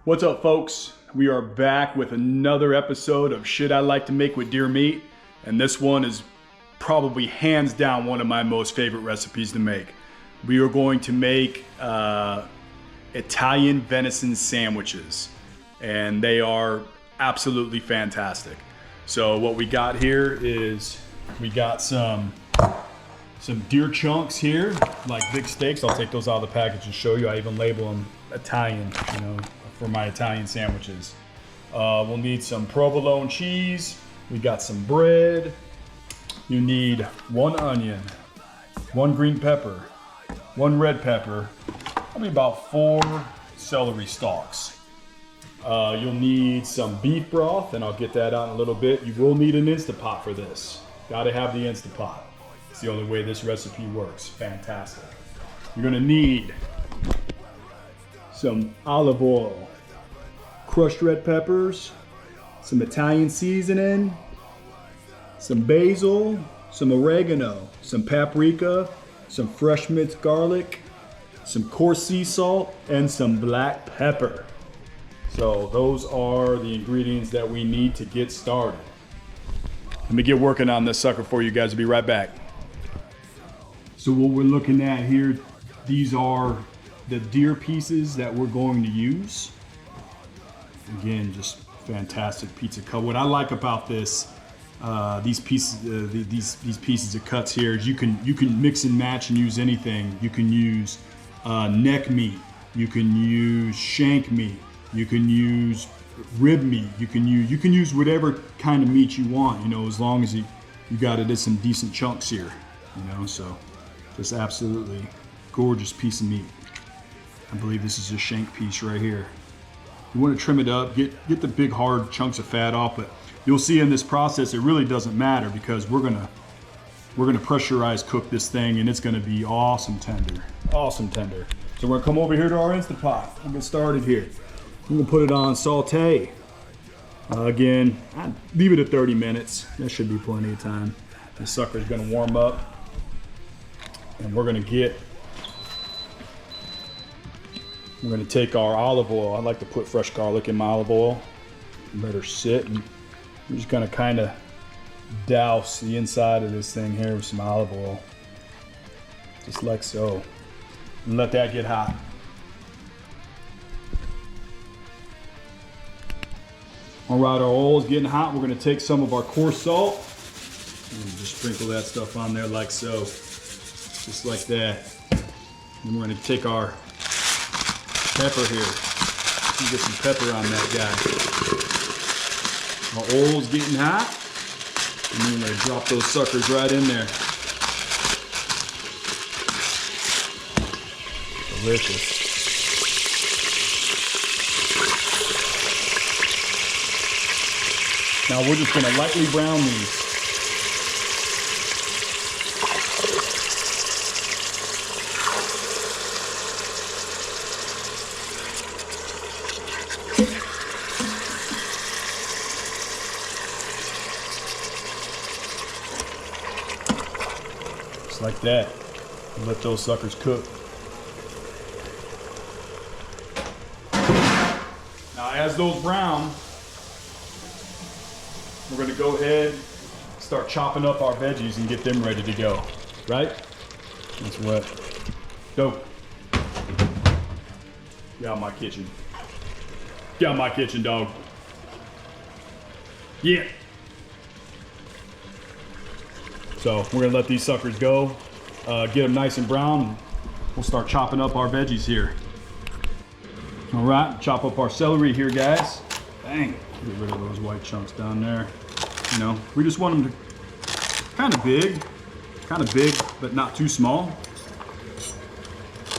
What's up, folks? We are back with another episode of Shit I Like to Make with Deer Meat, and this one is probably hands down one of my most favorite recipes to make. We are going to make Italian venison sandwiches, and they are absolutely fantastic. So what we got here is we got some deer chunks here, like big steaks. I'll take those out of the package and show you. I even label them Italian, for my Italian sandwiches. We'll need some provolone cheese. We got some bread. You need 1 onion, 1 green pepper, 1 red pepper, probably about 4 celery stalks. You'll need some beef broth, and I'll get that out in a little bit. You will need an Instant Pot for this. Gotta have the Instant Pot. It's the only way this recipe works. Fantastic. You're gonna need some olive oil, crushed red peppers, some Italian seasoning, some basil, some oregano, some paprika, some fresh minced garlic, some coarse sea salt, and some black pepper. So those are the ingredients that we need to get started. Let me get working on this sucker for you guys. I'll be right back. So what we're looking at here, these are the deer pieces that we're going to use. Again, just fantastic pizza cut. What I like about this, these pieces, these pieces of cuts here, is you can mix and match and use anything. You can use neck meat. You can use shank meat. You can use rib meat. You can use whatever kind of meat you want. As long as you got it in some decent chunks here. So just absolutely gorgeous piece of meat. I believe this is a shank piece right here. You want to trim it up, get the big hard chunks of fat off, but you'll see in this process it really doesn't matter because we're gonna pressurize cook this thing, and it's gonna be awesome tender. Awesome tender. So we're gonna come over here to our Instant Pot. We'll get started here. I'm gonna put it on saute. Again, I'd leave it at 30 minutes. That should be plenty of time. This sucker's gonna warm up, and we're gonna take our olive oil. I like to put fresh garlic in my olive oil and let her sit, and we're just gonna kind of douse the inside of this thing here with some olive oil, just like so, and let that get hot. All right, our oil is getting hot. We're gonna take some of our coarse salt and just sprinkle that stuff on there like so, just like that. And we're gonna take our pepper here. Get some pepper on that guy. Our oil's getting hot, and then we're gonna drop those suckers right in there. Delicious. Now we're just gonna lightly brown these. Just like that. And let those suckers cook. Now as those brown, we're gonna go ahead, start chopping up our veggies and get them ready to go, right? That's what. Go. Get out of my kitchen. Get out of my kitchen, dog. Yeah. So we're gonna let these suckers go, get them nice and brown, and we'll start chopping up our veggies here. All right, chop up our celery here, guys. Bang. Get rid of those white chunks down there. We just want them to kind of big, but not too small.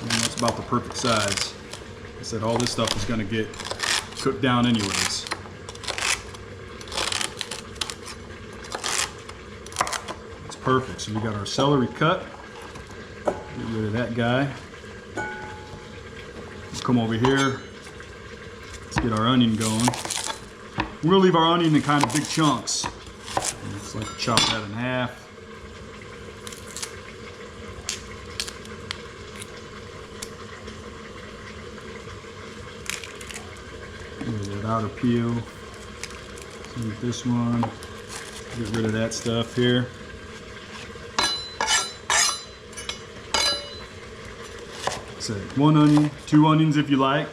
And that's about the perfect size. Like I said, all this stuff is gonna get cooked down anyways. That's perfect. So we got our celery cut. Get rid of that guy. We'll come over here. Let's get our onion going. We're gonna leave our onion in kind of big chunks. Let's like chop that in half. outer peel. Same with this one. Get rid of that stuff here. So 1 onion, 2 onions if you like.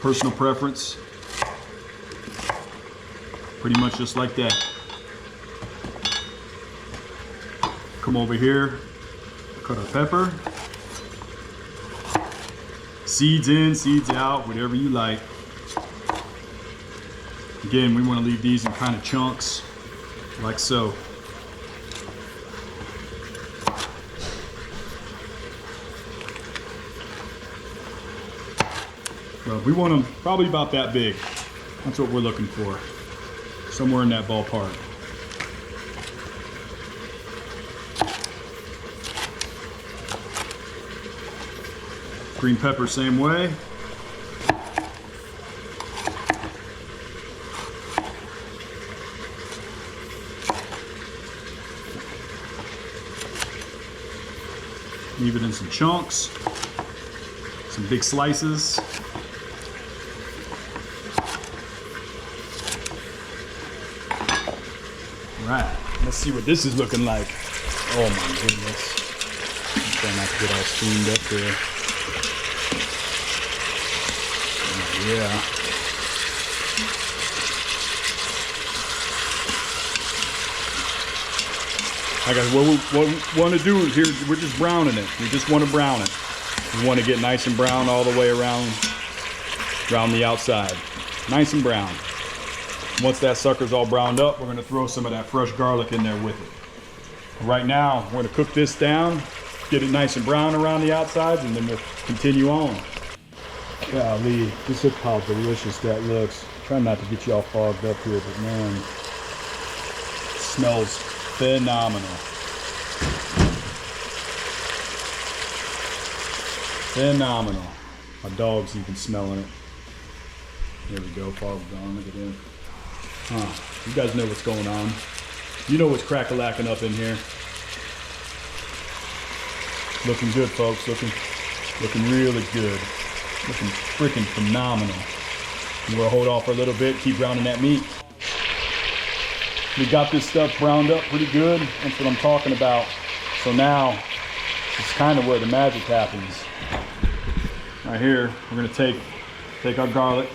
Personal preference. Pretty much just like that. Come over here, cut our pepper. Seeds in, seeds out, whatever you like. Again, we want to leave these in kind of chunks, like so. Well, we want them probably about that big. That's what we're looking for. Somewhere in that ballpark. Green pepper, same way. Leave it in some chunks, some big slices. Right, let's see what this is looking like. Oh my goodness. I'm trying not to get all steamed up there. Yeah. I guess what we want to do here, we're just browning it. We just want to brown it. We want to get nice and brown all the way around the outside. Nice and brown. Once that sucker's all browned up, we're going to throw some of that fresh garlic in there with it. Right now, we're going to cook this down, get it nice and brown around the outsides, and then we'll continue on. Golly, just look how delicious that looks. Trying not to get you all fogged up here, but man, it smells phenomenal. Phenomenal. My dog's even smelling it. There we go, fog's gone, look at him. You guys know what's going on. You know what's crack-a-lacking up in here. Looking good, folks, looking really good. Looking freaking phenomenal. We're gonna hold off for a little bit, keep browning that meat. We got this stuff browned up pretty good. That's what I'm talking about. So now, this is kind of where the magic happens. Right here, we're gonna take our garlic.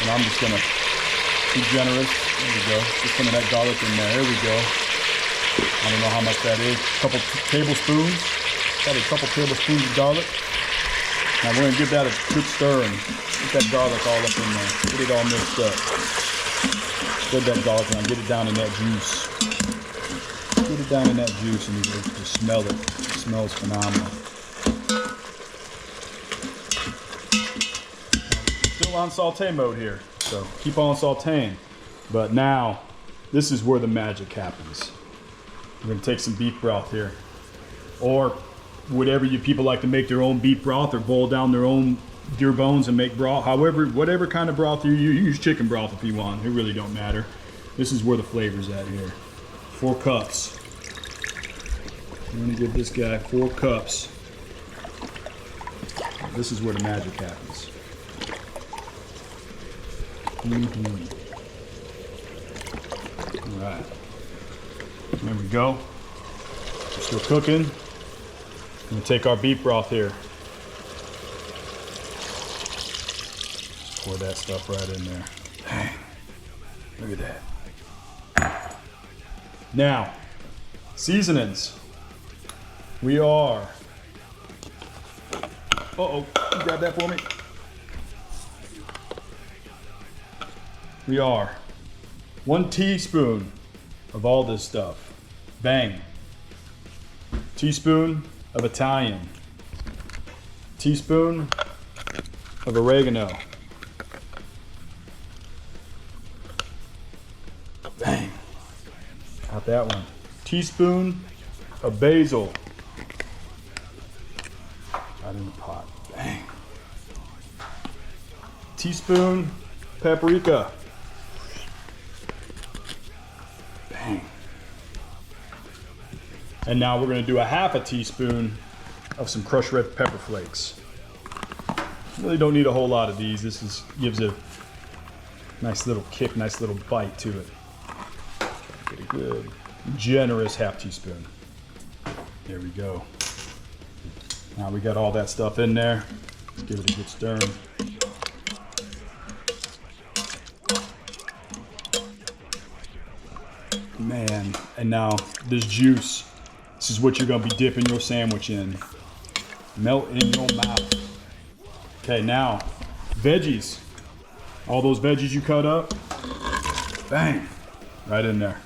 And I'm just gonna be generous. There we go. Just some of that garlic in there. There we go. I don't know how much that is. A couple tablespoons. Probably a couple tablespoons of garlic. Now we're gonna give that a good stir and get that garlic all up in there. Get it all mixed up. Spread that garlic around. Get it down in that juice. Get it down in that juice and you just smell it. It smells phenomenal. Still on saute mode here, so keep on sauteing. But now, this is where the magic happens. We're gonna take some beef broth here, or whatever you people like to make their own beef broth, or boil down their own deer bones and make broth. However, whatever kind of broth you use chicken broth if you want. It really don't matter. This is where the flavor's at here. 4 cups. I'm gonna give this guy 4 cups. This is where the magic happens. All right. There we go. We're still cooking. I'm gonna take our beef broth here. Pour that stuff right in there. Dang. Look at that. Now, seasonings. We are. Uh-oh, you grab that for me. We are 1 teaspoon of all this stuff. Bang. Teaspoon of Italian. Teaspoon of oregano. Bang. Got that one. Teaspoon of basil. Right in the pot. Bang. Teaspoon paprika. Bang. And now we're going to do a 1/2 teaspoon of some crushed red pepper flakes. Really don't need a whole lot of these. This gives a nice little kick, nice little bite to it. Get a good, generous half teaspoon. There we go. Now we got all that stuff in there. Let's give it a good stir. Man, and now this juice, this is what you're gonna be dipping your sandwich in. Melt in your mouth. Okay, now, veggies. All those veggies you cut up, bang, right in there.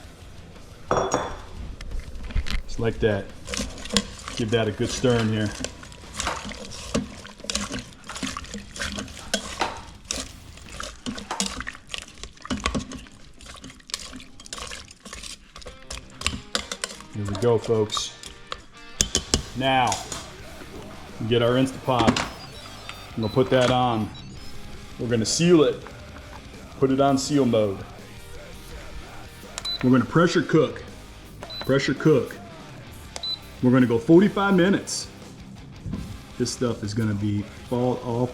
Just like that. Give that a good stir in here. Here we go, folks. Now, we get our Instapot. I'm gonna put that on. We're gonna seal it. Put it on seal mode. We're gonna pressure cook. Pressure cook. We're gonna go 45 minutes. This stuff is gonna be fall off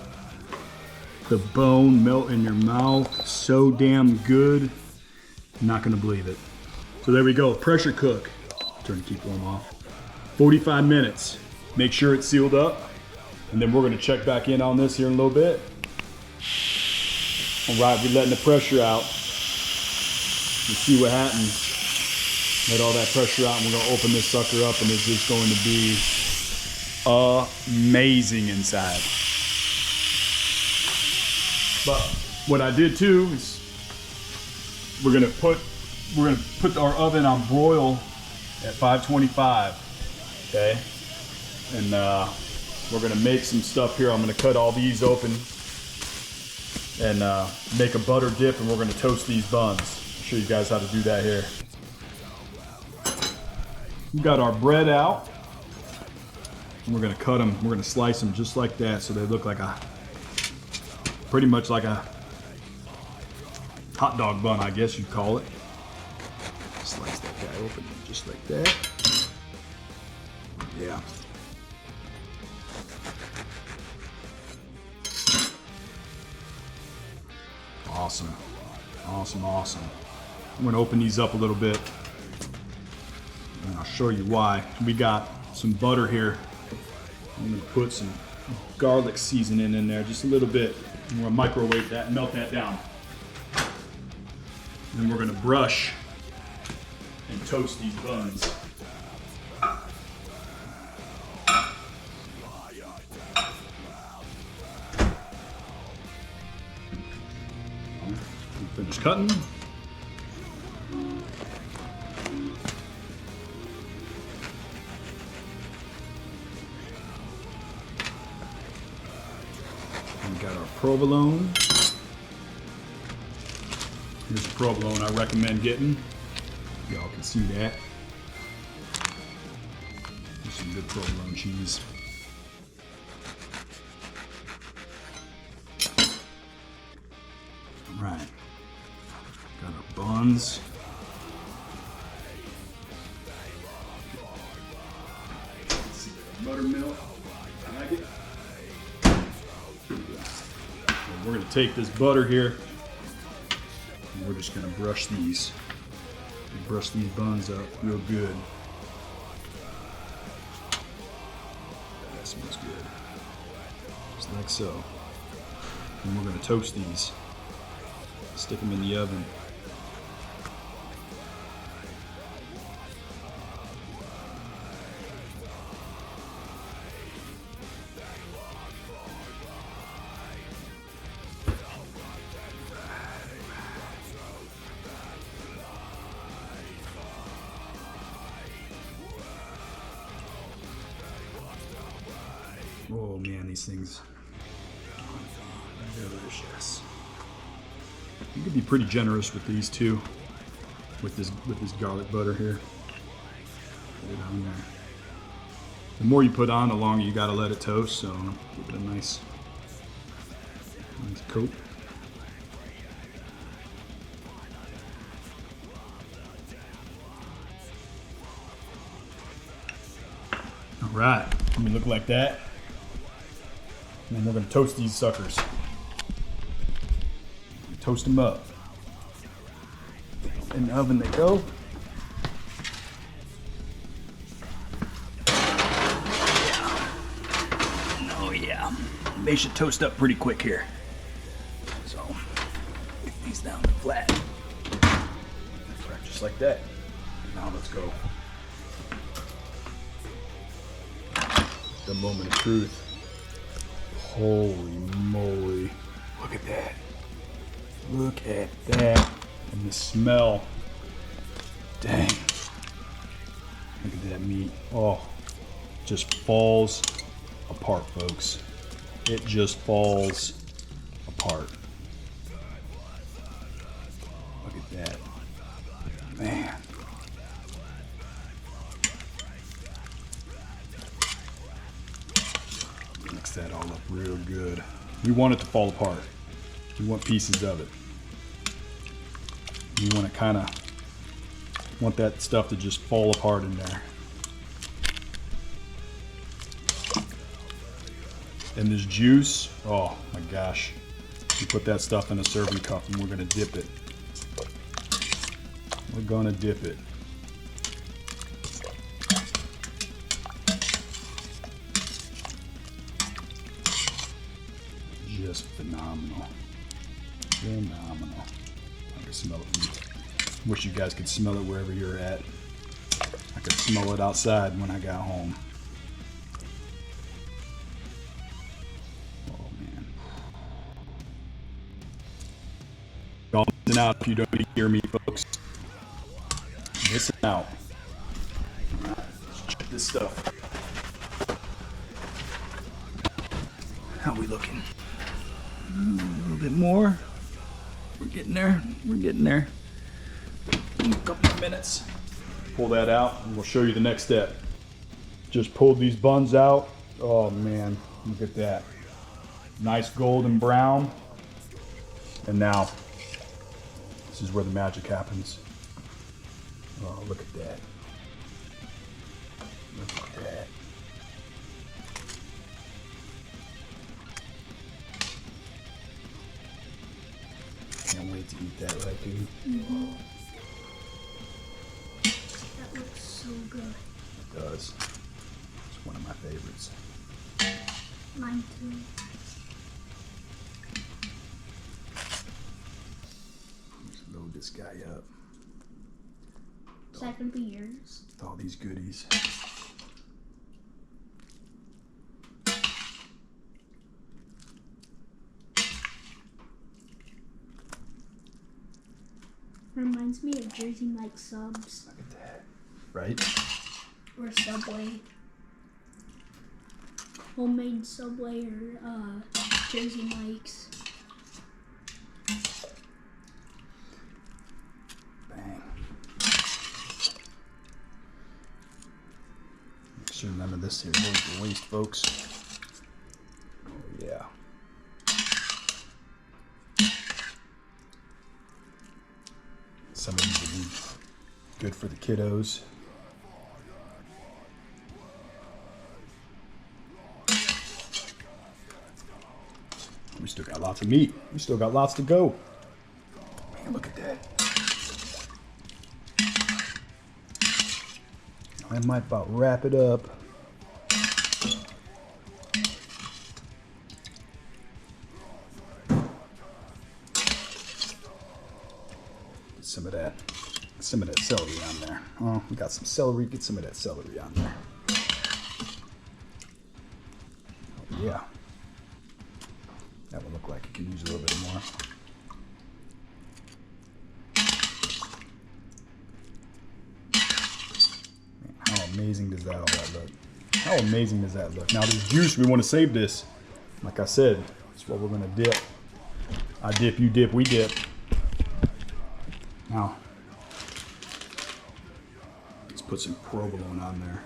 the bone, melt in your mouth. So damn good. I'm not gonna believe it. So there we go, pressure cook. Turn the keep warm off. 45 minutes. Make sure it's sealed up. And then we're gonna check back in on this here in a little bit. All right, we're letting the pressure out. Let's see what happens. Let all that pressure out, and we're gonna open this sucker up, and it's just going to be amazing inside. But what I did too is we're gonna put our oven on broil at 525. Okay, and we're gonna make some stuff here. I'm gonna cut all these open and make a butter dip, and we're gonna toast these buns. I'll show you guys how to do that here. We've got our bread out, and we're gonna cut them. We're gonna slice them just like that, so they look like pretty much like a hot dog bun, I guess you'd call it. Slice that guy open just like that. Yeah. Awesome. Awesome, awesome. I'm gonna open these up a little bit, and I'll show you why. We got some butter here. I'm gonna put some garlic seasoning in there, just a little bit. I'm gonna microwave that and melt that down. Then we're gonna brush and toast these buns. Finish cutting. We got our provolone. Here's the provolone I recommend getting. Y'all can see that. There's some good provolone cheese. All right. Got our buns. Let's see, buttermilk. I like it. And we're going to take this butter here, and we're just going to brush these buns up real good. That smells good. Just like so. And we're going to toast these. Stick them in the oven. Oh man, these things are delicious. You could be pretty generous with these too, with this garlic butter here. Put it on there. The more you put on, the longer you gotta let it toast. So give it a nice coat. All right, let me look like that. And then we're gonna toast these suckers. Toast them up. In the oven they go. Oh yeah. They should toast up pretty quick here. So, get these down to flat. Just like that. Now let's go. The moment of truth. Holy moly. Look at that. Look at that. And the smell. Dang. Look at that meat. Oh, just falls apart, folks. It just falls apart. Look at that. Man. Mix that all up real good. We want it to fall apart. We want pieces of it. You want to kind of want that stuff to just fall apart in there. And this juice, oh my gosh. You put that stuff in a serving cup and we're going to dip it. We're going to dip it. Just phenomenal. Phenomenal. I can smell it. Wish you guys could smell it wherever you're at. I could smell it outside when I got home. Oh man. Don't listen out if you don't hear me, folks. Listen out. Alright, let's check this stuff. How we looking? A little bit more. We're getting there. We're getting there. A couple of minutes. Pull that out and we'll show you the next step. Just pulled these buns out. Oh man, look at that. Nice golden brown. And now, this is where the magic happens. Oh, look at that. Look at that. Can't wait to eat that right, dude. Mm-hmm. That looks so good. It does. It's one of my favorites. Mine too. Let's load this guy up. Is that gonna be yours? With all these goodies. Reminds me of Jersey Mike subs. Look at that. Right? Or Subway. Homemade Subway or Jersey Mike's. Bang. Make sure none of this here goes to waste, folks. Oh yeah. Some of these will be good for the kiddos. We still got lots of meat. We still got lots to go. Man, look at that. I might about wrap it up. Some of that celery on there. Oh, we got some celery. Get some of that celery on there. Oh, yeah. That would look like it can use a little bit more. Man, how amazing does that all that look? How amazing does that look? Now this juice, we want to save this. Like I said, that's what we're gonna dip. I dip, you dip, we dip. Now, let's put some provolone on there.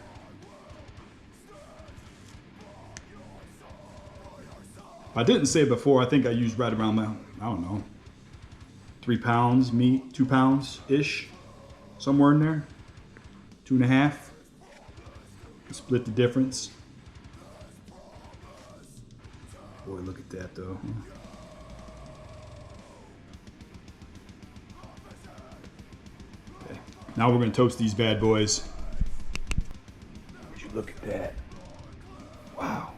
I didn't say it before, I think I used right around, I don't know, 3 pounds meat, 2 pounds-ish, somewhere in there, 2.5. Split the difference. Boy, look at that though. Okay. Now we're gonna toast these bad boys. Would you look at that? Wow.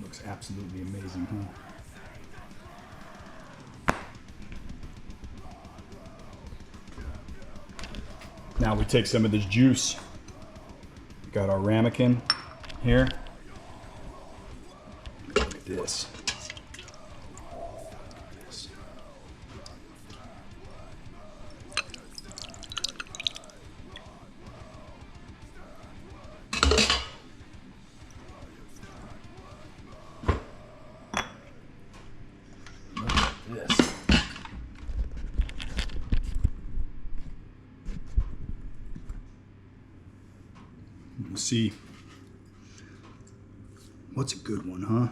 Looks absolutely amazing, huh? Now we take some of this juice. We got our ramekin here. Look at this. Look at this. We'll see. What's a good one, huh?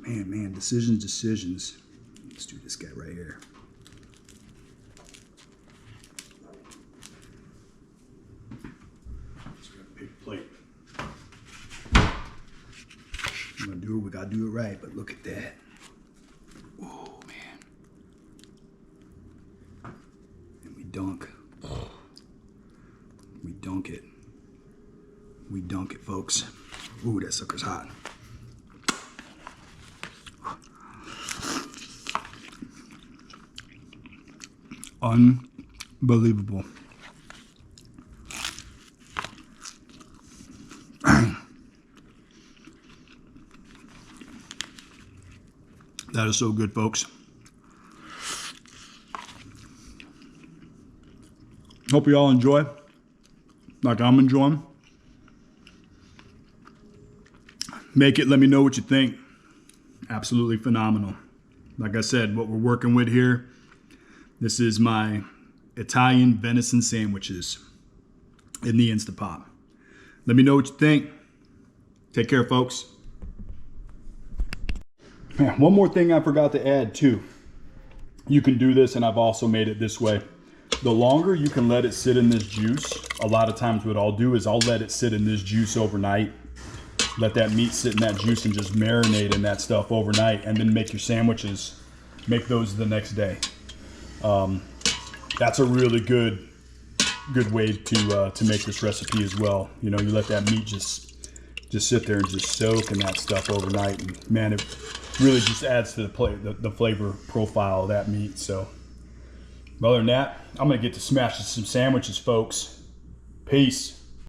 Man, decisions. Let's do this guy right here. Just got a big plate. I'm gonna do it, we gotta do it right, but look at that. Oh, man. And we dunk. We dunk it. We dunk it, folks. Ooh, that sucker's hot. Unbelievable. That is so good, folks. Hope you all enjoy, like I'm enjoying. Make it, let me know what you think. Absolutely phenomenal. Like I said, what we're working with here, this is my Italian venison sandwiches in the Instapot. Let me know what you think. Take care, folks. Yeah, one more thing I forgot to add too. You can do this, and I've also made it this way. The longer you can let it sit in this juice, a lot of times what I'll do is I'll let it sit in this juice overnight. Let that meat sit in that juice and just marinate in that stuff overnight, and then make your sandwiches. Make those the next day. That's a really good way to make this recipe as well. You know, you let that meat just sit there and just soak in that stuff overnight, and man, it really just adds to the flavor profile of that meat. So, other than that, I'm gonna get to smashing some sandwiches, folks. Peace.